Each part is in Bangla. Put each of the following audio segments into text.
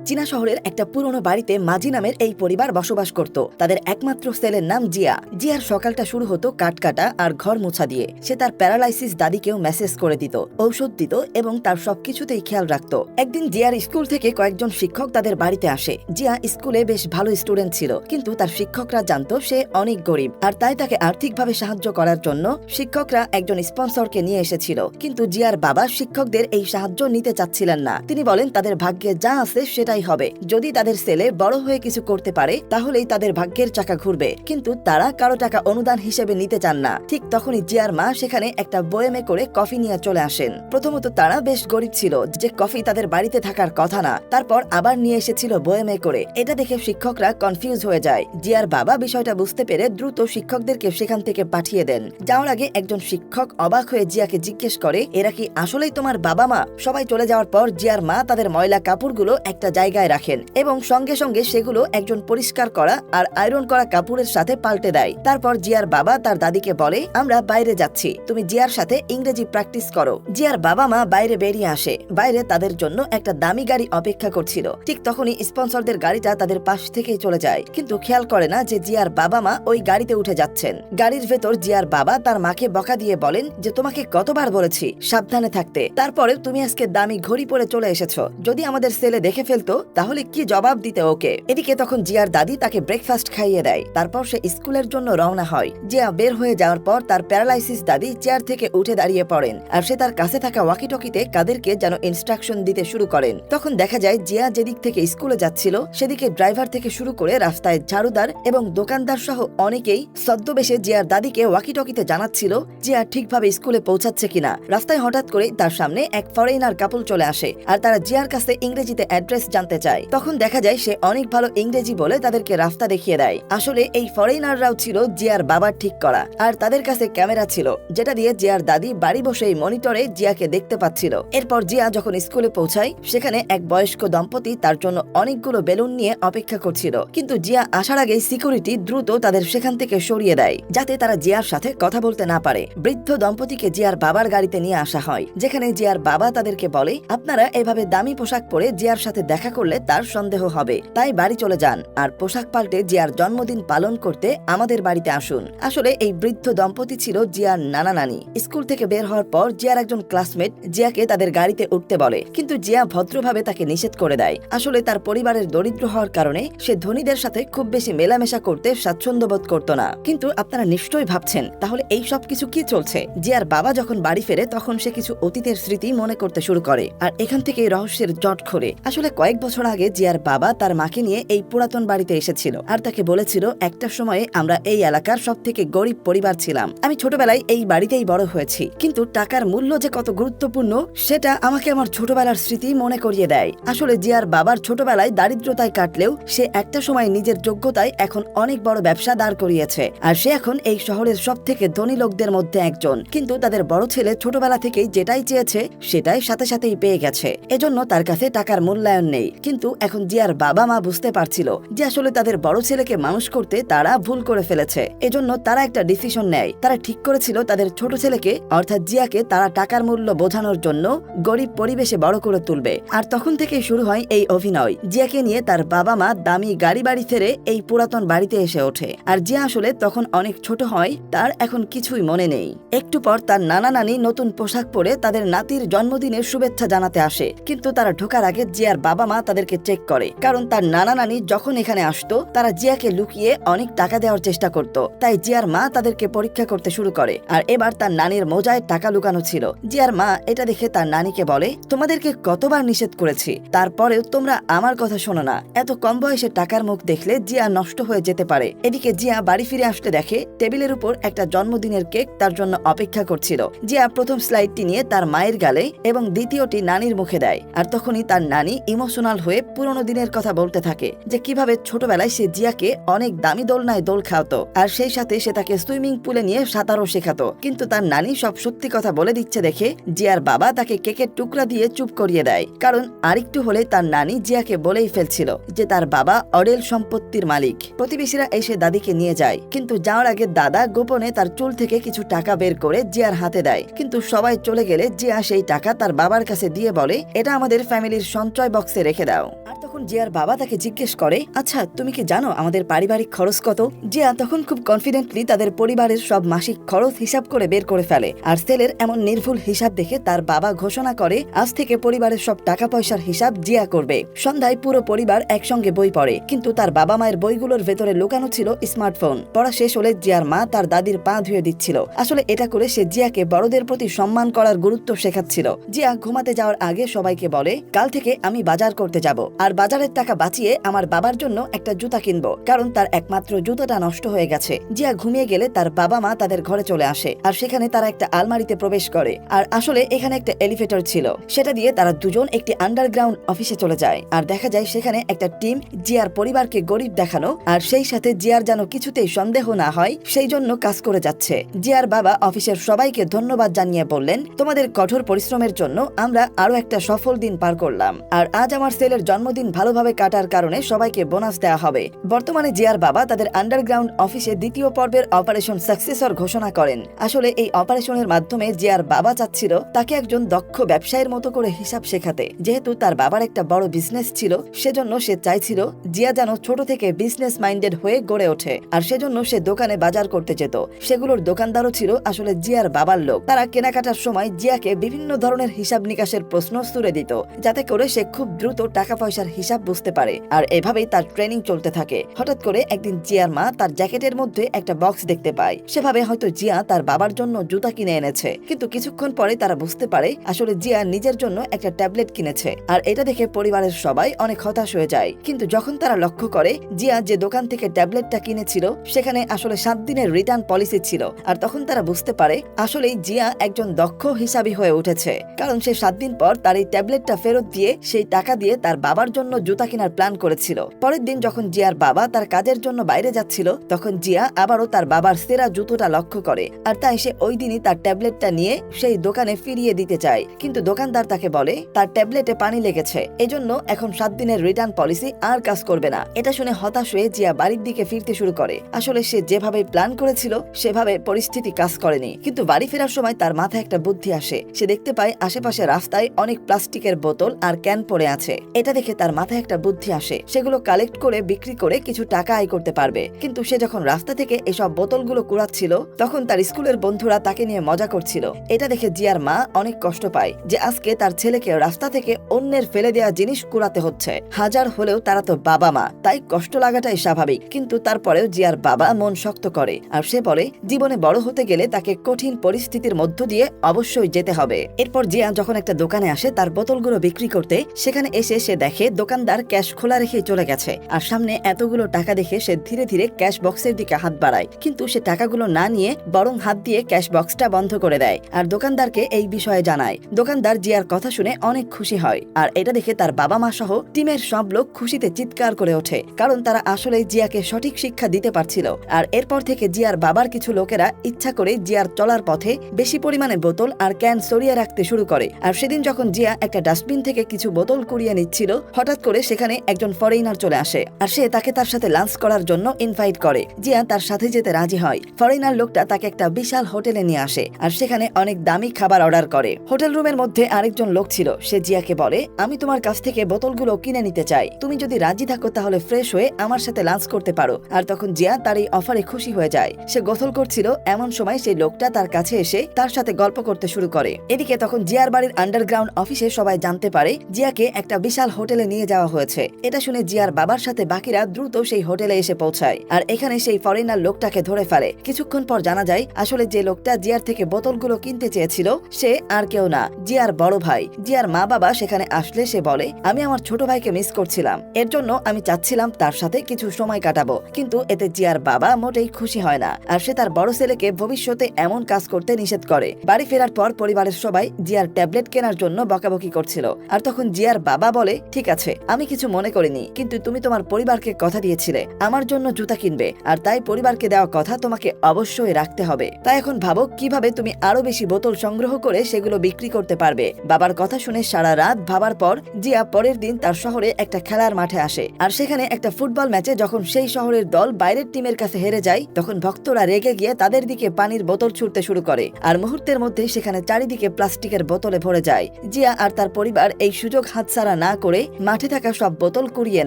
চীনা শহরের একটা পুরনো বাড়িতে মাঝি নামের এই পরিবার বসবাস করত। তাদের একমাত্র ছেলের নাম জিয়া। জিয়ার সকালটা শুরু হতো কাটকাটা আর ঘর মোছা দিয়ে। সে তার প্যারালাইসিস দাদিকেও মেসেজ করে দিত, ঔষধ দিত এবং তার সবকিছুতেই খেয়াল রাখত। একদিন জিয়ার স্কুল থেকে কয়েকজন শিক্ষক তাদের বাড়িতে আসে। জিয়া স্কুলে বেশ ভালো স্টুডেন্ট ছিল, কিন্তু তার শিক্ষকরা জানতো সে অনেক গরিব, আর তাই তাকে আর্থিকভাবে সাহায্য করার জন্য শিক্ষকরা একজন স্পন্সরকে নিয়ে এসেছিল। কিন্তু জিয়ার বাবা শিক্ষকদের এই সাহায্য নিতে চাচ্ছিলেন না। তিনি বলেন তাদের ভাগ্যে যা আছে সেটাই হবে। যদি তাদের ছেলে বড় হয়ে কিছু করতে পারে তাহলেই তাদের ভাগ্যের চাকা ঘুরবে, কিন্তু তারা কারো টাকা অনুদান হিসেবে নিতে চান না। ঠিক তখনই জিয়ার মা সেখানে একটা বয়েমে করে কফি নিয়ে চলে আসেন। প্রথমত তারা বেশ গরিব ছিল যে কফি তাদের বাড়িতে থাকার কথা না, তারপর আবার নিয়ে এসেছিল বয়েমে করে। এটা দেখে শিক্ষকরা কনফিউজ হয়ে যায়। জিয়ার বাবা বিষয়টা বুঝতে পেরে দ্রুত শিক্ষকদেরকে সেখান থেকে পাঠিয়ে দেন। যাওয়ার আগে একজন শিক্ষক অবাক হয়ে জিয়াকে জিজ্ঞেস করে, এরা কি আসলেই তোমার বাবা মা? সবাই চলে যাওয়ার পর জিয়ার মা তাদের ময়লা কাপড়গুলো একটা জায়গায় রাখেন এবং সঙ্গে সঙ্গে সেগুলো একজন পরিষ্কার করা আর আয়রন করা কাপড়ের সাথে পাল্টে দেয়। তারপর জিয়ার বাবা তার দাদিকে বলে, আমরা বাইরে যাচ্ছি, তুমি জিয়ার সাথে ইংরেজি প্র্যাকটিস করো। জিয়ার বাবা মা বাইরে বেরিয়ে আসে। বাইরে তাদের জন্য একটা দামি গাড়ি অপেক্ষা করছিল। ঠিক তখনই স্পন্সরদের গাড়িটা তাদের পাশ থেকেই চলে যায়, কিন্তু খেয়াল করে না যে জিয়ার বাবা মা ওই গাড়িতে উঠে যাচ্ছেন। গাড়ির ভেতর জিয়ার বাবা তার মাকে বকা দিয়ে বলেন যে তোমাকে কতবার বলেছি সাবধানে থাকতে, তারপরে তুমি আজকে দামি ঘড়ি পরে চলে এসেছো। যদি আমাদের ছেলে দেখে ফেলতো তাহলে কি জবাব দিতে ওকে? এদিকে তখন জিয়ার দাদি তাকে ব্রেকফাস্ট খাইয়ে দেয়। তারপর সে স্কুলের জন্য রওনা হয়। জিয়া বের হয়ে যাওয়ার পর তার প্যারালাইসিস দাদি চেয়ার থেকে উঠে দাঁড়িয়ে পড়েন, আর সে তার কাছে থাকা ওয়াকিটকিতে কাদেরকে যেন ইনস্ট্রাকশন দিতে শুরু করেন। তখন দেখা যায় জিয়া যেদিক থেকে স্কুলে যাচ্ছিল সেদিকে ড্রাইভার থেকে শুরু করে রাস্তায় ঝাড়ুদার এবং দোকানদার সহ অনেকেই ছদ্মবেশে জিয়ার দাদিকে ওয়াকিটকিতে জানাচ্ছিল জিয়া ঠিকভাবে স্কুলে পৌঁছাচ্ছে কিনা। রাস্তায় হঠাৎ করে তার সামনে এক ফরেনার কাপল চলে আসে, আর তারা জিয়ার কাছে ইংরেজিতে অ্যাড্রেস জানতে চায়। তখন দেখা যায় সে অনেক ভালো ইংরেজি বলে তাদেরকে রাস্তা দেখিয়ে দেয়। আসলে এই ফরেনাররাও ছিল জিয়ার বাবার ঠিক করা, আর তাদের কাছে ক্যামেরা ছিল যেটা দিয়ে জিয়ার দাদি বাড়ি বসেই মনিটরে জিয়াকে দেখতে পাচ্ছিল। এরপর জিয়া যখন স্কুলে পৌঁছায় সেখানে এক বয়স্ক দম্পতি তার জন্য অনেকগুলো বেলুন নিয়ে অপেক্ষা করছিল, কিন্তু জিয়া আসার আগেই সিকিউরিটি দ্রুত তাদের সেখান থেকে সরিয়ে দেয় যাতে তারা জিয়ার সাথে কথা বলতে না পারে। বৃদ্ধ দম্পতিকে জিয়ার বাবার গাড়িতে নিয়ে আসা হয়, যেখানে জিয়ার বাবা তাদেরকে বলে, আপনারা এভাবে দামি পোশাক পরে জিয়ার সাথে দেখা করলে তার সন্দেহ হবে, তাই বাড়ি চলে যান আর পোশাক পাল্টে জিয়ার জন্মদিন পালন করতে আমাদের বাড়িতে আসুন। আসলে এই বৃদ্ধ দম্পতি ছিল জিয়ার নানা নানি। স্কুল থেকে বের হওয়ার পর জিয়ার একজন ক্লাসমেট জিয়াকে তাদের গাড়িতে উঠতে বলে, কিন্তু জিয়া ভদ্রভাবে তাকে নিষেধ করে দেয়। আসলে তার পরিবারের দরিদ্র হওয়ার কারণে সে ধনীদের সাথে খুব বেশি মেলামেশা করতে স্বাচ্ছন্দ্য বোধ করত না। কিন্তু আপনারা নিশ্চয়ই ভাবছেন তাহলে এই সব কিছু কি চলছে? জিয়ার বাবা যখন বাড়ি ফেরে তখন সে কিছু অতীতের স্মৃতি মনে করতে শুরু করে, আর এখান থেকে রহস্যের জট খোলে। আসলে কয়েক বছর আগে জিয়ার বাবা তার মাকে নিয়ে এই পুরাতন বাড়িতে এসেছিল, আর তাকে বলেছিল, একটা সময়ে আমরা এই এলাকার সব থেকে গরিব পরিবার ছিলাম। আমি ছোটবেলায় এই বাড়িতেই বড় হয়েছি, কিন্তু টাকার মূল্য যে কত গুরুত্বপূর্ণ সেটা আমাকে আমার ছোটবেলার স্মৃতি মনে করিয়ে দেয়। আসলে জিয়ার বাবার ছোটবেলায় দারিদ্রতায় কাটলেও সে একটা সময় নিজের যোগ্যতায় এখন অনেক বড় ব্যবসা দাঁড় করিয়েছে, আর সে এখন এই শহরের সব থেকে ধনী লোকদের মধ্যে একজন। কিন্তু তাদের বড় ছেলে ছোটবেলা থেকেই যেটাই চেয়েছে সেটাই সাথে সাথেই পেয়ে গেছে, এজন্য তার কাছে টাকার মূল্যায়ন নেই। কিন্তু এখন জিয়ার বাবা মা বুঝতে পারছিল যে আসলে তাদের বড় ছেলেকে মানুষ করতে তারা ভুল করে ফেলেছে। এজন্য তারা একটা ডিসিশন নেয়। তারা ঠিক করেছিল তাদের ছোট ছেলেকে অর্থাৎ জিয়াকে তারা টাকার মূল্য বোঝানোর জন্য গরিব পরিবেশে বড় করে তুলবে। আর তখন থেকেই শুরু হয় এই অভিনয়। জিয়াকে নিয়ে তার বাবা মা দামি গাড়ি বাড়ি ছেড়ে এই পুরাতন বাড়িতে এসে ওঠে, আর জিয়া আসলে তখন অনেক ছোট হয়, তার এখন কিছুই মনে নেই। একটু পর তার নানা নানি নতুন পোশাক পরে তাদের নাতির জন্মদিনের শুভেচ্ছা জানাতে আসে, কিন্তু তারা ঢোকার আগে জিয়ার বাবা মা তাদেরকে চেক করে, কারণ তার নানা নানি যখন এখানে আসতো তারা জিয়াকে লুকিয়ে অনেক টাকা দেওয়ার চেষ্টা করত। তাই জিয়ার মা তাদেরকে পরীক্ষা করতে শুরু করে, আর এবার তার নানির মোজায় টাকা লুকানো ছিল। জিয়ার মা এটা দেখে তার নানিকে বলে, তোমাদেরকে কতবার নিষেধ করেছি, তারপরেও তোমরা আমার কথা শোনো না। এত কম বয়সে টাকার মুখ দেখলে জিয়া নষ্ট হয়ে যেতে পারে। এদিকে জিয়া বাড়ি ফিরে আসতে দেখে টেবিলের উপর একটা জন্মদিনের কেক তার জন্য অপেক্ষা করছিল। জিয়া প্রথম স্লাইডটি নিয়ে তার মায়ের গালে এবং দ্বিতীয়টি নানির মুখে দেয়, আর তখনই তার নানি ইমোশনাল হয়ে পুরোনো দিনের কথা বলতে থাকে যে কিভাবে ছোটবেলায় সে জিয়াকে অনেক দামি দোলনায় দোল খাওয়াতো, আর সেই সাথে সে তাকে সুইমিং পুলে নিয়ে সাঁতারও শেখাতো। কিন্তু তার নানি সব সত্যি কথা বলে দিচ্ছে দেখে জিয়ার বাবা তাকে কেকের টুকরা দিয়ে চুপ করিয়ে দেয়, কারণ আরেকটু হলে তার নানি জিয়াকে বলেই ফেলছিল যে তার বাবা অডেল সম্পত্তির মালিক। প্রতিবেশীরা এসে দাদিকে নিয়ে যায়, কিন্তু যাওয়ার আগে দাদা গোপনে তার চুল থেকে কিছু টাকা বের করে জিয়ার হাতে দেয়। কিন্তু সবাই চলে গেলে জিয়া সেই টাকা তার বাবার কাছে দিয়ে বলে, এটা আমাদের ফ্যামিলির সঞ্চয় বক্সে রেখে দাও। আর তখন তখন জিয়ার বাবা তাকে জিজ্ঞেস করে, আচ্ছা তুমি কি জানো আমাদের পারিবারিক খরচ কত? জিয়া তখন খুব কনফিডেন্টলি তাদের পরিবারের সব মাসিক খরচ হিসাব করে বের করে ফেলে। আর সেলের এমন নির্ভুল হিসাব দেখে তার বাবা ঘোষণা করে আজ থেকে পরিবারের সব টাকা পয়সার হিসাব জিয়া করবে। সন্ধ্যায় পুরো পরিবার একসঙ্গে বই পড়ে, কিন্তু তার বাবা মায়ের বইগুলোর ভেতরে লুকানো ছিল স্মার্টফোন। পড়া শেষ হলে জিয়ার মা তার দাদির পা ধুয়ে দিচ্ছিল। আসলে এটা করে সে জিয়াকে বড়দের প্রতি সম্মান করার গুরুত্ব শেখাচ্ছিল। জিয়া ঘুমাতে যাওয়ার আগে সবাইকে বলে, কাল থেকে আমি বাজার করতে যাব, আর বাজারের টাকা বাঁচিয়ে আমার বাবার জন্য একটা জুতা কিনবো, কারণ তার একমাত্র জুতাটা নষ্ট হয়ে গেছে। জিয়া ঘুমিয়ে গেলে তার বাবা মা তাদের ঘরে চলে আসে, আর সেখানে তারা একটা আলমারিতে প্রবেশ করে। আর আসলে এখানে একটা এলিভেটর ছিল, সেটা দিয়ে তারা দুজন একটি আন্ডারগ্রাউন্ড অফিসে চলে যায়। আর দেখা যায় সেখানে একটা টিম জিয়ার পরিবারকে গরিব দেখানো আর সেই সাথে জিয়ার যেন কিছুতেই সন্দেহ না হয় সেই জন্য কাজ করে যাচ্ছে। জিয়ার বাবা অফিসের সবাইকে ধন্যবাদ জানিয়ে বললেন, তোমাদের কঠোর পরিশ্রমের জন্য আমরা আরো একটা সফল দিন পার করলাম, আর আজ আমার ছেলের জন্মদিন ভালোভাবে কাটার কারণে সবাইকে বোনাস দেওয়া হবে। বর্তমানে জিয়ার বাবা তাদের আন্ডারগ্রাউন্ড অফিসে দ্বিতীয় পর্বের অপারেশন সাকসেসর ঘোষণা করেন। আসলে এই অপারেশনের মাধ্যমে জিয়ার বাবা চাচ্ছিল তাকে একজন দক্ষ ব্যবসায়ীর মতো করে হিসাব শেখাতে। যেহেতু তার বাবার একটা বড় বিজনেস ছিল, সেজন্য সে চাইছিল জিয়া যেন ছোট থেকে বিজনেস মাইন্ডেড হয়ে গড়ে ওঠে। আর সেজন্য সে দোকানে বাজার করতে যেত। সেগুলোর দোকানদারও ছিল আসলে জিয়ার বাবার লোক। তারা কেনাকাটার সময় জিয়াকে বিভিন্ন ধরনের হিসাব নিকাশের প্রশ্ন ছুড়ে দিত, যাতে করে সে খুব দ্রুত টাকা পয়সার হিসাব বুঝতে পারে। আর এভাবেই তার ট্রেনিং চলতে থাকে। হঠাৎ করে একদিন জিয়ার মা তার জ্যাকেটের মধ্যে একটা বক্স দেখতে পায়। সেভাবে হয়তো জিয়া তার বাবার জন্য জুতা কিনে এনেছে, কিন্তু কিছুক্ষণ পরে তারা বুঝতে পারে আসলে জিয়া নিজের জন্য একটা ট্যাবলেট কিনেছে। আর এটা দেখে পরিবারের সবাই অনেক হতাশ হয়ে যায়। কিন্তু যখন তারা লক্ষ্য করে জিয়া যে দোকান থেকে ট্যাবলেটটা কিনেছিল সেখানে আসলে 7 দিনের রিটার্ন পলিসি ছিল, আর তখন তারা বুঝতে পারে আসলেই জিয়া একজন দক্ষ হিসাবী হয়ে উঠেছে, কারণ সে 7 দিন পর তার এই ট্যাবলেটটা ফেরত দিয়ে সেই টাকা দিয়ে তার বাবার জন্য জুতা কেনার প্ল্যান করেছিল। পরের দিন যখন জিয়ার বাবা তার কাজের জন্য বাইরে যাচ্ছিল, তখন জিয়া আবারও তার বাবার সেরা জুতোটা লক্ষ্য করে, আর তাই সে ওই দিনই তার ট্যাবলেটটা নিয়ে সেই দোকানে ফিরিয়ে দিতে চায়। কিন্তু দোকানদার তাকে বলে তার ট্যাবলেটে পানি লেগেছে, এজন্য এখন 7 দিনের রিটার্ন পলিসি আর কাজ করবে না। এটা শুনে হতাশ হয়ে জিয়া বাড়ির দিকে ফিরতে শুরু করে। আসলে সে যেভাবে প্ল্যান করেছিল সেভাবে পরিস্থিতি কাজ করেনি। কিন্তু বাড়ি ফেরার সময় তার মাথায় একটা বুদ্ধি আসে। সে দেখতে পায় আশেপাশে রাস্তায় অনেক প্লাস্টিকের বোতল আর ক্যান পড়ে আছে। এটা দেখে তার মাথায় একটা বুদ্ধি আসে, সেগুলো কালেক্ট করে বিক্রি করে কিছু টাকা আয় করতে পারবে। কিন্তু সে যখন রাস্তা থেকে এসব বোতলগুলো কুড়াচ্ছিল, তখন তার স্কুলের বন্ধুরা তাকে নিয়ে মজা করছিল। এটা দেখে জিয়ার মা অনেক কষ্ট পায় যে আজকে তার ছেলেকে রাস্তা থেকে অন্যের ফেলে দেওয়া জিনিস কুড়াতে হচ্ছে। হাজার হলেও তারা তো বাবা মা, তাই কষ্ট লাগাটাই স্বাভাবিক। কিন্তু তারপরেও জিয়ার বাবা মন শক্ত করে, আর সে বলে জীবনে বড় হতে গেলে তাকে কঠিন পরিস্থিতির মধ্য দিয়ে অবশ্যই যেতে হবে। এরপর জিয়া যখন একটা দোকানে আসে তার বোতলগুলো বিক্রি করতে, সেখানে এসে সে দেখে দোকানদার ক্যাশ খোলা রেখে চলে গেছে। আর সামনে এতগুলো টাকা দেখে সে ধীরে ধীরে ক্যাশ বক্সের দিকে হাত বাড়ায়, কিন্তু সে টাকাগুলো না নিয়ে বরং হাত দিয়ে ক্যাশ বক্সটা বন্ধ করে দেয় আর দোকানদারকে এই বিষয়ে জানায়। দোকানদার জিয়ার কথা শুনে অনেক খুশি হয়, আর এটা দেখে তার বাবা মা সহ টিমের সব লোক খুশিতে চিৎকার করে ওঠে, কারণ তারা আসলে জিয়াকে সঠিক শিক্ষা দিতে পারছিল। আর এরপর থেকে জিয়ার বাবার কিছু লোকেরা ইচ্ছা করে জিয়ার চলার পথে বেশি পরিমাণে বোতল আর ক্যান সরিয়ে রাখতে শুরু করে। আর সেদিন যখন জিয়া একটা ডাস্টবিন থেকে কিছু বোতল কুড়িয়ে নিচ্ছিল, হঠাৎ করে সেখানে একজন ফরেইনার চলে আসে, আর সে তাকে তার সাথে লাঞ্চ করার জন্য ইনভাইট করে। জিয়া তার সাথে যেতে রাজি হয়। ফরেইনার লোকটা তাকে একটা বিশাল হোটেলে নিয়ে আসে, আর সেখানে অনেক দামি খাবার অর্ডার করে। হোটেল রুমের মধ্যে আরেকজন লোক ছিল, সে জিয়াকে বলে আমি তোমার কাছ থেকে বোতলগুলো কিনে নিতে চাই, তুমি যদি রাজি থাকো তাহলে ফ্রেশ হয়ে আমার সাথে লাঞ্চ করতে পারো। আর তখন জিয়া তার এই অফারে খুশি হয়ে যায়। সে গোসল করছিল, এমন সময় সেই লোকটা তার কাছে এসে তার সাথে গল্প করতে শুরু করে। এদিকে তখন জিয়ার বাড়ির আন্ডারগ্রাউন্ড অফিসে সবাই জানতে পারে জিয়াকে একটা বিশাল হোটেলে নিয়ে যাওয়া হয়েছে। এটা শুনে জিয়ার বাবার সাথে বাকিরা দ্রুত সেই হোটেলে এসে পৌঁছায়, আর এখানে সেই ফরেনার লোকটাকে ধরে ফেলে। কিছুক্ষণ পর জানা যায় আসলে যে লোকটা জিয়ার থেকে বোতলগুলো কিনতে চেয়েছিল সে আর কেউ না, জিয়ার বড় ভাই। জিয়ার মা বাবা সেখানে আসলে সে বলে আমি আমার ছোট ভাইকে মিস করছিলাম, এর জন্য আমি চাচ্ছিলাম তার সাথে কিছু সময় কাটাবো। কিন্তু এতে জিয়ার বাবা মোটেই খুশি হয় না, আর সে তার বড় ছেলেকে ভবিষ্যতে এমন কাজ করতে নিষেধ করে। বাড়ি ফেরার পর পরিবারের সবাই জিয়ার ট্যাবলেট কেনার জন্য বকাবকি করছিল, আর তখন জিয়ার বাবা বলে ঠিক আছে আমি কিছু মনে করিনি, কিন্তু তুমি তোমার পরিবারকে কথা দিয়েছিলে আমার জন্য জুতা কিনবে, আর তাই পরিবারকে দেওয়া কথা তোমাকে অবশ্যই রাখতে হবে। তাই এখন ভাবো কিভাবে তুমি আরো বেশি বোতল সংগ্রহ করে সেগুলো বিক্রি করতে পারবে। বাবার কথা শুনে সারা রাত ভাবার পর জিয়া পরের দিন তার শহরে একটা খেলার মাঠে আসে, আর সেখানে একটা ফুটবল ম্যাচে যখন সেই শহরের দল বাইরের টিমের কাছে হেরে যায়, তখন ভক্তরা রেগে গিয়ে তাদের দিকে পানির বোতল ছুড়তে শুরু করে, আর মুহূর্তের মধ্যে সেখানে চারিদিকে প্লাস্টিকের বোতলে ভরে যায়। জিয়া আর তার পরিবার এই সুযোগ হাতছাড়া না করে মাঠে থাকা সব বোতল কুড়িয়ে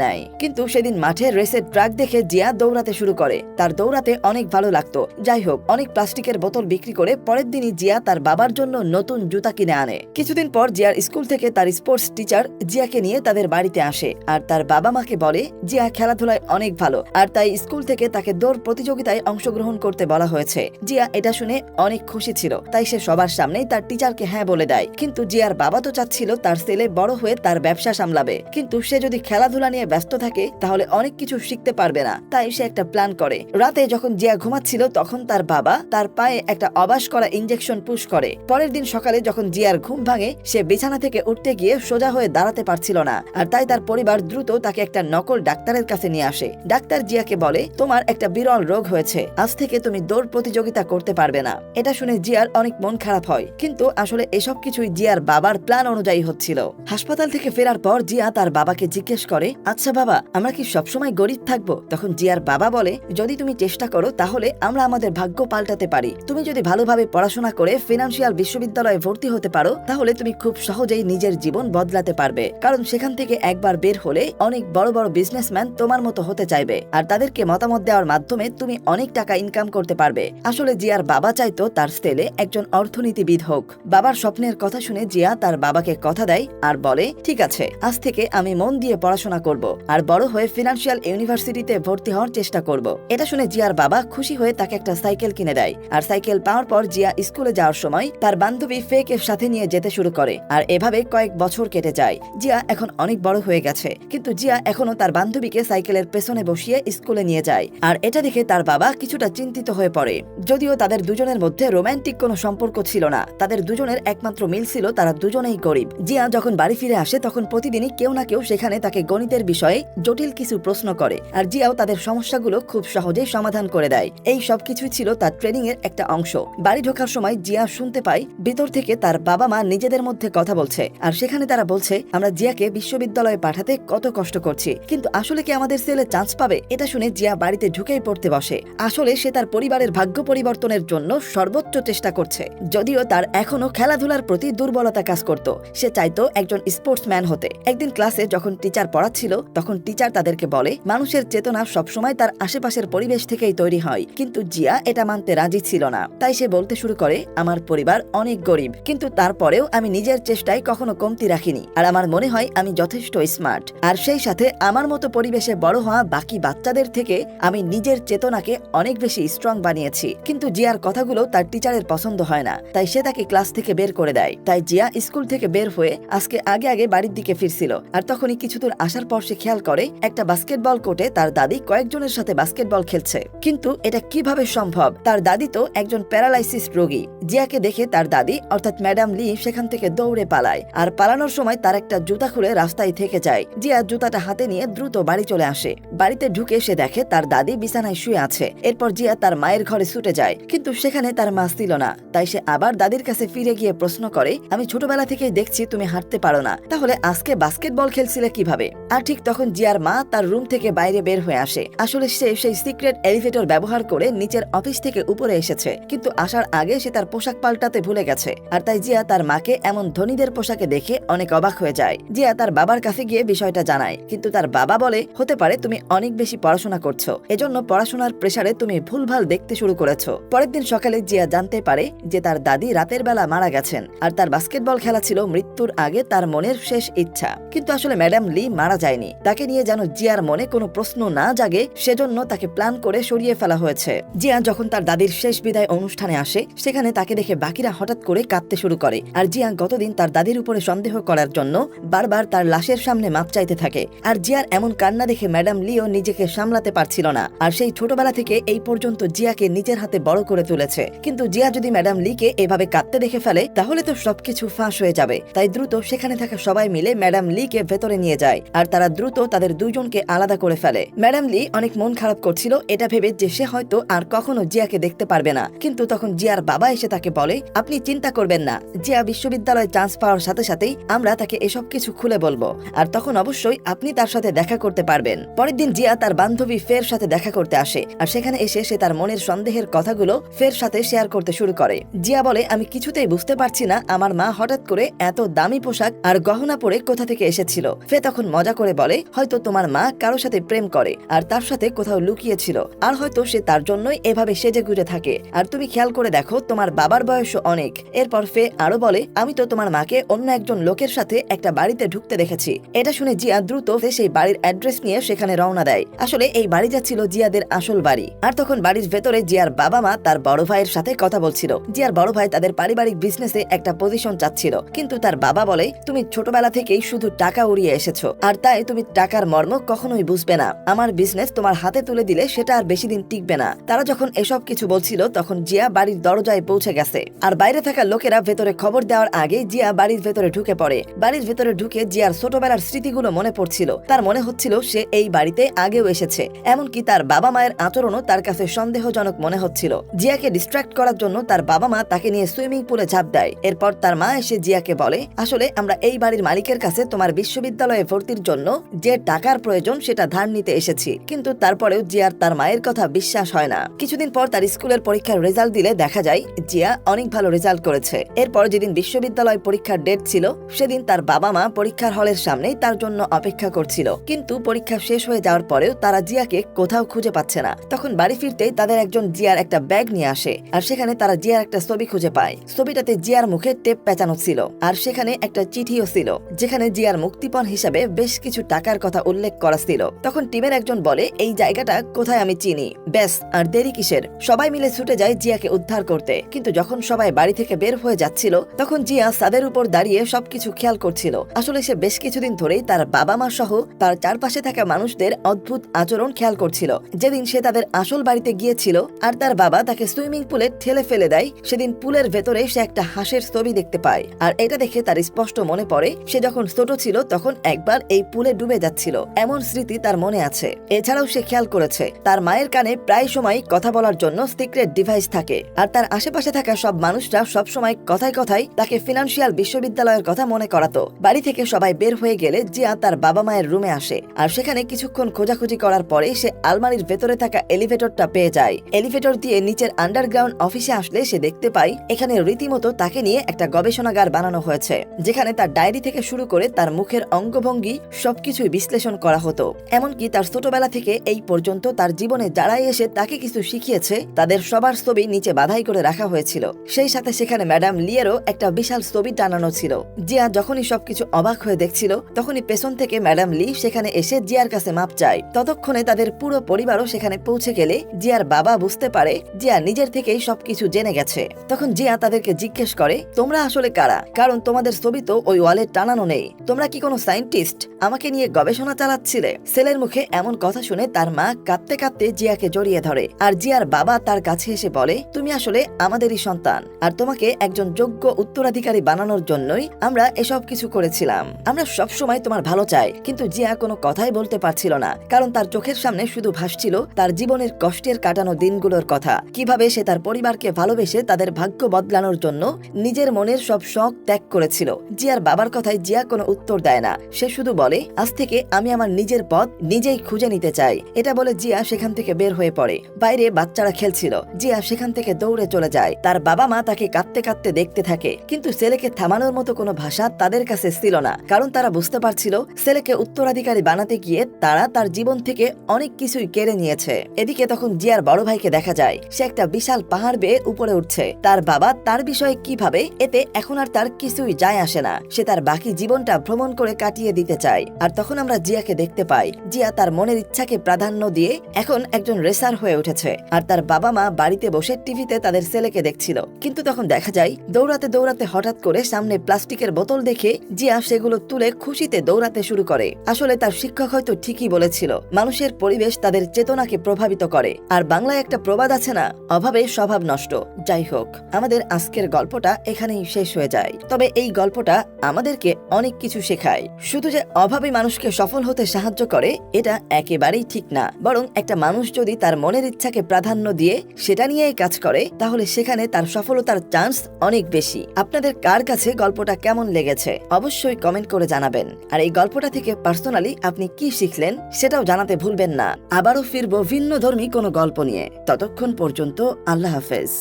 নেয়। কিন্তু সেদিন মাঠে রেসের ট্রাক দেখে জিয়া দৌড়াতে শুরু করে। তার দৌড়াতে অনেক ভালো লাগতো। যাই হোক, অনেক প্লাস্টিকের বোতল বিক্রি করে পরের দিনই জিয়া তার বাবার জন্য নতুন জুতা কিনে আনে। কিছুদিন পর জিয়ার স্কুল থেকে তার স্পোর্টস টিচার জিয়াকে নিয়ে তাদের বাড়িতে আসে আর তার বাবা মাকে বলে জিয়া খেলাধুলায় অনেক ভালো আর তাই স্কুল থেকে তাকে দৌড় প্রতিযোগিতায় অংশগ্রহণ করতে বলা হয়েছে। জিয়া এটা শুনে অনেক খুশি ছিল, তাই সে সবার সামনেই তার টিচারকে হ্যাঁ বলে দেয়। কিন্তু জিয়ার বাবা তো চাচ্ছিল তার ছেলে বড় হয়ে তার ব্যবসা সামলাবে, কিন্তু সে যদি খেলাধুলা নিয়ে ব্যস্ত থাকে তাহলে অনেক কিছু শিখতে পারবে না। তাই সে একটা প্ল্যান করে। রাতে যখন জিয়া ঘুমাচ্ছিল তখন তার বাবা তার পায়ে একটা অবাস করা ইনজেকশন পুশ করে। পরের দিন সকালে যখন জিয়ার ঘুম ভাঙে, সে বিছানা থেকে উঠতে গিয়ে সোজা হয়ে দাঁড়াতে পারছিল না। আর তাই তার পরিবার দ্রুত তাকে একটা নকল ডাক্তারের কাছে নিয়ে আসে। ডাক্তার জিয়াকে বলে, তোমার একটা বিরল রোগ হয়েছে, আজ থেকে তুমি দৌড় প্রতিযোগিতা করতে পারবে না। এটা শুনে জিয়ার অনেক মন খারাপ হয়, কিন্তু আসলে এসব কিছুই জিয়ার বাবার প্ল্যান অনুযায়ী হচ্ছিল। হাসপাতাল থেকে ফেরার পর জিয়া তার বাবাকে জিজ্ঞেস করে, আচ্ছা বাবা, আমরা কি সবসময় গরিব থাকবো? তখন জিয়ার বাবা বলে, যদি তুমি চেষ্টা করো তাহলে আমরা আমাদের ভাগ্য পাল্টাতে পারি। তুমি যদি ভালোভাবে পড়াশোনা করে ফিনান্সিয়াল বিশ্ববিদ্যালয়ে ভর্তি হতে পারো তাহলে তুমি খুব সহজেই নিজের জীবন বদলাতে পারবে, কারণ সেখান থেকে একবার বের হলে অনেক বড় বড় বিজনেসম্যান তোমার মতো হতে চাইবে আর তাদেরকে মতামত দেওয়ার মাধ্যমে তুমি অনেক টাকা ইনকাম করতে পারবে। আসলে জিয়ার বাবা চাইতো তার ছেলে একজন অর্থনীতিবিদ হোক। বাবার স্বপ্নের কথা শুনে জিয়া তার বাবাকে কথা দেয় আর বলে, ঠিক আছে, আজ থেকে আমি মন দিয়ে পড়াশোনা করব আর বড় হয়ে ফিনান্সিয়াল ইউনিভার্সিটিতে ভর্তি হওয়ার চেষ্টা করব। এটা শুনে জিয়ার বাবা খুশি হয়ে তাকে একটা সাইকেল কিনে দেয়। আর সাইকেল পাওয়ার পর জিয়া স্কুলে যাওয়ার সময় তার বান্ধবী ফেকে সাথে নিয়ে যেতে শুরু করে আর এভাবে কয়েক বছর কেটে যায়। জিয়া এখন অনেক বড় হয়ে গেছে, কিন্তু জিয়া এখনো তার বান্ধবীকে সাইকেলের পেছনে বসিয়ে স্কুলে নিয়ে যায়। আর এটা দেখে তার বাবা কিছুটা চিন্তিত হয়ে পড়ে। যদিও তাদের দুজনের মধ্যে রোমান্টিক কোনো সম্পর্ক ছিল না, তাদের দুজনের একমাত্র মিল ছিল তারা দুজনেই গরিব। জিয়া যখন বাড়ি ফিরে আসে তখন প্রতিদিনই কেউ না কেউ সেখানে তাকে গণিতের বিষয়ে জটিল কিছু প্রশ্ন করে আর জিয়াও তাদের সমস্যাগুলো খুব সহজেই সমাধান করে দেয়। এই সবকিছুই ছিল তার ট্রেনিং এর একটা অংশ। বাড়ি ঢোকার সময় জিয়া শুনতে পায় ভিতর থেকে তার বাবা মা নিজেদের মধ্যে কথা বলছে আর সেখানে তারা বলছে, আমরা জিয়াকে বিশ্ববিদ্যালয়ে পাঠাতে কত কষ্ট করছি, কিন্তু আসলে কি আমাদের ছেলে চান্স পাবে? এটা শুনে জিয়া বাড়িতে ঢুকেই পড়তে বসে। আসলে সে তার পরিবারের ভাগ্য পরিবর্তনের জন্য সর্বোচ্চ চেষ্টা করছে। যদিও তার এখনো খেলাধুলার প্রতি দুর্বলতা কাজ করত, সে চাইতো একজন স্পোর্টসম্যান হতে। একদিন ক্লাসে যখন টিচার পড়াচ্ছিল তখন টিচার তাদেরকে বলে, মানুষের চেতনা সবসময় তার আশেপাশের পরিবেশ থেকেই তৈরি হয়। কিন্তু জিয়া এটা মানতে রাজি ছিল না। তাই সে বলতে শুরু করে, আমার পরিবার অনেক গরিব, কিন্তু তারপরেও আমি নিজের চেষ্টায় কখনো কমতি রাখিনি আর আমার মনে হয় আমি যথেষ্ট স্মার্ট। আর সেই সাথে আমার মতো পরিবেশে বড় হওয়া বাকি বাচ্চাদের থেকে আমি নিজের চেতনাকে অনেক বেশি স্ট্রং বানিয়েছি। কিন্তু জিয়ার কথাগুলো তার টিচারের পছন্দ হয় না, তাই সে তাকে ক্লাস থেকে বের করে দেয়। তাই জিয়া স্কুল থেকে বের হয়ে আজকে আগে বাড়ির দিকে ফিরছিল আর তখনই কিছু দূর আসার পর সে খেয়াল করে একটা বাস্কেটবল কোর্টে তার দাদি কয়েকজনের সাথে বাস্কেটবল খেলছে। কিন্তু এটা কিভাবে সম্ভব? তার দাদি তো একজন প্যারালাইসিস রোগী। জিয়াকে দেখে তার দাদি অর্থাৎ ম্যাডাম লি সেখান থেকে দৌড়ে পালায় আর পালানোর সময় তার একটা জুতা খুলে রাস্তায় থেকে যায়। জিয়া জুতাটা হাতে নিয়ে দ্রুত বাড়ি চলে আসে। বাড়িতে ঢুকে সে দেখে তার দাদি বিছানায় শুয়ে আছে। এরপর জিয়া তার মায়ের ঘরে ছুটে যায়, কিন্তু সেখানে তার মা ছিল না। তাই সে আবার দাদির কাছে ফিরে গিয়ে প্রশ্ন করে, আমি ছোটবেলা থেকেই দেখছি তুমি হাঁটতে পারো না, তাহলে আজকে বাস্কেটবল খেলছিলে কিভাবে? আর ঠিক তখন জিয়ার মা তার রুম থেকে বাইরে বের হয়ে আসে। আসলে সে সেই সিক্রেট এলিভেটর ব্যবহার করে নিচের অফিস থেকে উপরে এসেছে, কিন্তু আসার আগে সে তার পোশাক পাল্টাতে ভুলে গেছে। আর তাই জিয়া তার মাকে এমন ধনীদের পোশাকে দেখে অনেক অবাক হয়ে যায়। জিয়া তার বাবার কাছে গিয়ে বিষয়টা জানায়, কিন্তু তার বাবা বলে, হতে পারে তুমি অনেক বেশি পড়াশোনা করছো, এজন্য পড়াশোনার প্রেসারে তুমি ভুলভাল দেখতে শুরু করেছো। পরের দিন সকালে জিয়া জানতে পারে যে তার দাদি রাতের বেলা মারা গেছেন আর তার বাস্কেটবল খেলা ছিল মৃত্যুর আগে তার মনের শেষ ইচ্ছা। কিন্তু আসলে ম্যাডাম লি মারা যায়নি, তাকে নিয়ে যেন জিয়ার মনে কোনো প্রশ্ন না জাগে সেজন্য তাকে প্ল্যান করে সরিয়ে ফেলা হয়েছে। জিয়া যখন তার দাদির শেষ বিদায় অনুষ্ঠানে আসে সেখানে তাকে দেখে বাকিরা হঠাৎ করে কাঁদতে শুরু করে আর জিয়া গতদিন তার দাদির উপরে সন্দেহ করার জন্য বারবার তার লাশের সামনে মাপ চাইতে থাকে। আর জিয়ার এমন কান্না দেখে ম্যাডাম লিও নিজেকে সামলাতে পারছিল না আর সেই ছোটবেলা থেকে এই পর্যন্ত জিয়াকে নিজের হাতে বড় করে তুলেছে। কিন্তু জিয়া যদি ম্যাডাম লিকে এভাবে কাঁদতে দেখে ফেলে তাহলে তো সবকিছু ফাঁস হয়ে যাবে। তাই দ্রুত সেখানে থাকা সবাই মিলে ম্যাডাম লিকে ভেতরে নিয়ে যায় আর তারা দ্রুত তাদের দুজনকে আলাদা করে ফেলে। ম্যাডাম লি অনেক মন খারাপ করছিল এটা ভেবে যে সে হয়তো আর কখনো জিয়াকে দেখতে পারবে না। কিন্তু তখন জিয়ার বাবা এসে তাকে বলে, আপনি চিন্তা করবেন না, জিয়া বিশ্ববিদ্যালয়ে চান্স পাওয়ার সাথে সাথেই আমরা তাকে এসব কিছু খুলে বলবো আর তখন অবশ্যই আপনি তার সাথে দেখা করতে পারবেন। পরের দিন জিয়া তার বান্ধবী ফের সাথে দেখা করতে আসে আর সেখানে এসে সে তার মনের সন্দেহের কথাগুলো ফের সাথে শেয়ার করতে শুরু করে। জিয়া বলে, আমি কিছুতেই বুঝতে পারছি না আমার মা হঠাৎ করে এত দামি পোশাক আর গহনা পরে কোথা থেকে এসেছিল। ফে তখন মজা করে বলে, হয়তো তোমার মা কারো সাথে প্রেম করে আর তার সাথে কোথাও লুকিয়েছিল, আর হয়তো সে তার জন্যই এভাবে সেজে গুজে থাকে, আর তুমি খেয়াল করে দেখো তোমার বাবার বয়সও অনেক। এরপর ফে আরো বলে, আমি তো তোমার মাকে অন্য একজন লোকের সাথে একটা বাড়িতে ঢুকতে দেখেছি। এটা শুনে জিয়া দ্রুত সেই বাড়ির অ্যাড্রেস নিয়ে সেখানে রওনা দেয়। আসলে এই বাড়িটা ছিল জিয়াদের আসল বাড়ি। আর তখন বাড়ির ভেতরে জিয়ার বাবা মা তার বড় ভাইয়ের সাথে কথা বলছিল। জিয়ার বড় ভাই তাদের পারিবারিক বিজনেসে একটা পজিশন চাচ্ছিল, কিন্তু তার বাবা বলে, তুমি ছোটবেলা থেকেই শুধু টাকা উড়িয়ে এসেছো, আর তাই তুমি টাকার মর্ম কখনোই বুঝবে না। আমার বিজনেস তোমার হাতে তুলে দিলে সেটা আর বেশি দিন টিকবে না। তারা যখন এসব কিছু বলছিল তখন জিয়া বাড়ির দরজায় পৌঁছে গেছে, আর বাইরে থাকা লোকেরা ভেতরে খবর দেওয়ার আগে জিয়া বাড়ির ভেতরে ঢুকে পড়ে। বাড়ির ভেতরে ঢুকে জিয়ার ছোটবেলার স্মৃতিগুলো মনে পড়ছিল। তার মনে হচ্ছিল সে এই বাড়িতে আগেও এসেছে, এমনকি তার বাবা মায়ের আচরণও তার কাছে সন্দেহজনক মনে হচ্ছিল। জিয়াকে ডিস্ট্রাক্ট করার জন্য তার বাবা মা তাকে নিয়ে সুইমিং পুলে ঝাঁপ দেয়। এরপর তার মা এসে জিয়াকে বলে, আসলে আমরা এই বাড়ির মালিকের কাছে তোমার বিশ্ববিদ্যালয়ে ভর্তির জন্য যে টাকার প্রয়োজন সেটা ধার নিতে এসেছি। কিন্তু তারপরেও জিয়ার তার মায়ের কথা বিশ্বাস হয় না। কিছুদিন পর তার স্কুলের পরীক্ষার রেজাল্ট দিলে দেখা যায় জিয়া অনেক ভালো রেজাল্ট করেছে। এরপর যেদিন বিশ্ববিদ্যালয় পরীক্ষার ডেট ছিল সেদিন তার বাবা মা পরীক্ষার হলের সামনেই তার জন্য অপেক্ষা করছিল, কিন্তু পরীক্ষা শেষ হয়ে যাওয়ার পরেও তারা জিয়াকে কোথাও খুঁজে পাচ্ছে না। তখন বাড়ি ফিরতেই তাদের একজন জিয়ার একটা ব্যাগ নিয়ে আসে, আর সেখানে তারা জিয়ার একটা ছবি খুঁজে পায়। ছবিটাতে জিয়ার মুখে টেপ পেঁচানো ছিল, আর সেখানে একটা চিঠিও ছিল যেখানে জিয়ার মুক্তিপণ হিসাবে বেশ কিছু টাকার কথা উল্লেখ করা ছিল। তখন টিমের একজন বলে, এই জায়গাটা কোথায় আমি চিনি। ব্যাস, আর দেরি কিসের? সবাই মিলে ছুটে যায় জিয়াকে উদ্ধার করতে। কিন্তু যখন সবাই বাড়ি থেকে বের হয়ে যাচ্ছিল তখন জিয়া ছাদের উপর দাঁড়িয়ে সবকিছু খেয়াল করছিল। আসলে সে বেশ কিছুদিন ধরেই তার বাবা মা সহ তার চারপাশে থাকা মানুষদের অদ্ভুত আচরণ খেয়াল করছিল। যেদিন সে তাদের আসল বাড়িতে গিয়েছিল আর তার বাবা তাকে সুইমিং পুলে ঠেলে ফেলে দেয়, সেদিন পুলের ভেতরে সে একটা হাঁসের ছবি দেখতে পায়। আর এটা দেখে তার স্পষ্ট মনে পড়ে সে যখন ছোট ছিল তখন একবার এই পুলে ডুবে যাচ্ছিল, এমন স্মৃতি তার মনে আছে। এছাড়াও সে খেয়াল করেছে তার মায়ের কানে প্রায় সময় কথা বলার জন্য সিক্রেট ডিভাইস থাকে, আর তার আশেপাশে থাকা সব মানুষরা সবসময় কথায় কথায় তাকে ফিনান্সিয়াল বিশ্ববিদ্যালয়ের কথা মনে করাতো। বাড়ি থেকে সবাই বের হয়ে গেলে জিয়া তার বাবা মায়ের রুমে আসে, আর সেখানে কিছুক্ষণ খোঁজাখুঁজি করার পরে সে আলমারির ভেতরে থাকা এলিভেটরটা পেয়ে যায়। এলিভেটর দিয়ে নিচের আন্ডারগ্রাউন্ড অফিসে আসলে সে দেখতে পায় এখানে রীতিমতো তাকে নিয়ে একটা গবেষণাগার বানানো হয়েছে, যেখানে তার ডায়েরি থেকে শুরু করে তার মুখের অঙ্গভঙ্গি সবকিছুই বিশ্লেষণ করা হতো। এমনকি তার ছোটবেলা থেকে এই পর্যন্ত তার জীবনে যারাই এসে তাকে কিছু শিখিয়েছে তাদের সবার ছবি নিচে বাধাই করে রাখা হয়েছিল। সেই সাথে সেখানে ম্যাডাম লিয়েরও একটা বিশাল ছবি টানানো ছিল। জিয়া যখনই সবকিছু অবাক হয়ে দেখছিল তখনই পেছন থেকে ম্যাডাম লি সেখানে এসে জিয়ার কাছে মাপ চায়। ততক্ষণে তাদের পুরো পরিবারও সেখানে পৌঁছে গেলে জিয়ার বাবা বুঝতে পারে জিয়া নিজের থেকেই সবকিছু জেনে গেছে। তখন জিয়া তাদেরকে জিজ্ঞেস করে, তোমরা আসলে কারা? কারণ তোমাদের ছবি তো ওই ওয়ালে টানানো নেই। তোমরা কি কোনো সায়েন্টিস্ট? আমাকে নিয়ে গবেষণা চালাচ্ছিলে? ছেলের মুখে এমন কথা শুনে তার মা কাঁদতে কাঁদতে জিয়াকে জড়িয়ে ধরে, আর জিয়ার বাবা তার কাছে এসে বলে, তুমি আসলে আমাদেরই সন্তান, আর তোমাকে একজন যোগ্য উত্তরাধিকারী বানানোর জন্যই আমরা এসব কিছু করেছিলাম। আমরা সবসময় তোমার ভালো চাই। কিন্তু জিয়া কোনো কথাই বলতে পারছিল না, কারণ তার চোখের সামনে শুধু ভাসছিল তার জীবনের কষ্টের কাটানো দিনগুলোর কথা, কিভাবে সে তার পরিবারকে ভালোবেসে তাদের ভাগ্য বদলানোর জন্য নিজের মনের সব শখ ত্যাগ করেছিল। জিয়ার বাবার কথায় জিয়া কোনো উত্তর দেয় না, সে শুধু বলে, আজ থেকে আমি আমার নিজের পথ নিজেই খুঁজে নিতে চাই। এটা বলে জিয়া সেখান থেকে বের হয়ে পড়ে। বাইরে বাচ্চারা খেলছিল, জিয়া সেখান থেকে দৌড়ে চলে যায়। তার বাবা মা তাকে কাঁদতে কাঁদতে দেখতে থাকে, কিন্তু ছেলেকে থামানোর মতো কোনো ভাষা তাদের কাছে ছিল না, কারণ তারা বুঝতে পারছিল ছেলেকে উত্তরাধিকারী বানাতে গিয়ে তারা তার জীবন থেকে অনেক কিছুই কেড়ে নিয়েছে। এদিকে তখন জিয়ার বড় ভাইকে দেখা যায় সে একটা বিশাল পাহাড় বেয়ে উপরে উঠছে। তার বাবা তার বিষয়ে কি ভাবে এতে এখন আর তার কিছুই যায় আসে না, সে তার বাকি জীবনটা ভ্রমণ করে কাটিয়ে দিতে চায়। আর তখন আমরা জিয়াকে দেখতে পাই জিয়া তার মনের ইচ্ছাকে প্রাধান্য দিয়ে এখন একজন রেসার হয়ে উঠেছে, আর তার বাবা মা বাড়িতে বসে টিভিতে তাদের ছেলেকে দেখছিল। কিন্তু তখন দেখা যায় দৌড়াতে দৌড়াতে হঠাৎ করে সামনে প্লাস্টিকের বোতল দেখে জিয়া সেগুলো তুলে খুশিতে দৌড়াতে শুরু করে। আসলে তার শিক্ষক হয়তো ঠিকই বলেছিল, মানুষের পরিবেশ তাদের চেতনাকে প্রভাবিত করে। আর বাংলায় একটা প্রবাদ আছে না, অভাবে স্বভাব নষ্ট। যাই হোক, আমাদের আজকের গল্পটা এখানেই শেষ হয়ে যায়। তবে এই গল্পটা আমাদেরকে অনেক কিছু শেখায়। শুধু যে অভাবে মানুষকে সফল হতে সাহায্য করে এটা একেবারেই ঠিক না, বরং একটা মানুষ যদি তার মনের ইচ্ছাকে প্রাধান্য দিয়ে সেটা নিয়েই কাজ করে তাহলে সেখানে তার সফলতার চান্স অনেক বেশি। আপনাদের কার কাছে গল্পটা কেমন লেগেছে অবশ্যই কমেন্ট করে জানাবেন। আর এই গল্পটা থেকে পার্সোনালি আপনি কি শিখলেন সেটাও জানাতে ভুলবেন না। আবারও ফিরবো ভিন্ন ধর্মী কোনো গল্প নিয়ে। ততক্ষণ পর্যন্ত আল্লাহ হাফেজ।